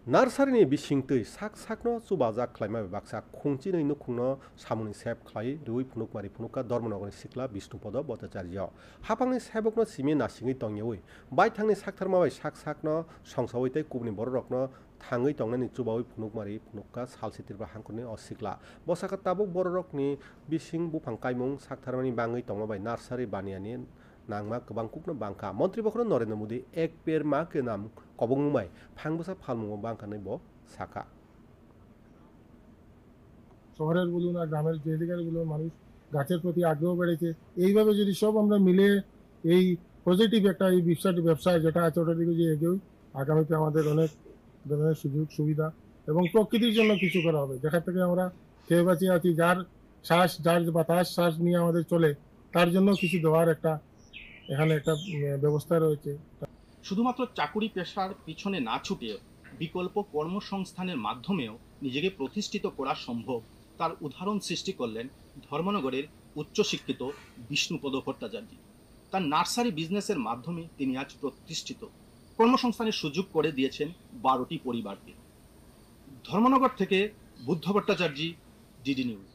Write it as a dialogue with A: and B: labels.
A: नार्सारिनि बिसिंतै साक साकनो चुबाजाक ख्लाइमा बाक्सा खुंचिनै नुखुंनो सामुनि सेब ख्लाइ रुइ फुनुकमारि फुनुका धर्मनगरनि सिख्ला बिष्णुपद भट्टाचार्य हाफांनि सेबकनो सिमे नासिङै तंयौइ बाइथांनि साकथारमाबाय साक साकनो संसावैतै कुबनि बररकनो थाङै तंनायनि चुबावै फुनुकमारि फुनुका सालसितिरबा हांखरनि असिख्ला बसाका ताबुक बररकनि बिसिं बुफां काइमुं साकथारमानि बाङै तंमाबाय नार्सारि बानियानि नांमा गोबां कुकनो बांखा मन्त्रि बखनो नरेन्द्र मोदी एक पेड़ मा के नाम कबंगमुमाय फांबसा फालमुङो बांखानै ब साका
B: শহরের বলুন আর গ্রামের যে দিকের বলুন মানুষ গাছের প্রতি আগ্রহ বেড়েছে। এইভাবে যদি সব আমরা মিলে এই পজিটিভ একটা এই ব্যবসা যেটা আছে ওটার দিকে যে এগোই, আগামীতে আমাদের অনেক ধরনের সুযোগ সুবিধা এবং প্রকৃতির জন্য কিছু করা হবে। যেখান থেকে আমরা খেয়ে বাঁচিয়ে আছি, যার শ্বাস যার বাতাস শ্বাস নিয়ে আমাদের চলে, তার জন্য কিছু দেওয়ার একটা এখানে একটা ব্যবস্থা রয়েছে।
C: শুধুমাত্র চাকুরি পেশার পিছনে না ছুটে বিকল্প কর্মসংস্থানের মাধ্যমেও নিজেকে প্রতিষ্ঠিত করা সম্ভব, তার উদাহরণ সৃষ্টি করলেন ধর্মনগরের উচ্চশিক্ষিত বিষ্ণুপদ ভট্টাচার্য। তার নার্সারি বিজনেসের মাধ্যমে তিনি আজ প্রতিষ্ঠিত, কর্মসংস্থানের সুযোগ করে দিয়েছেন 12টি পরিবারকে। ধর্মনগর থেকে বুদ্ধ ভট্টাচার্য, ডিডি নিউজ।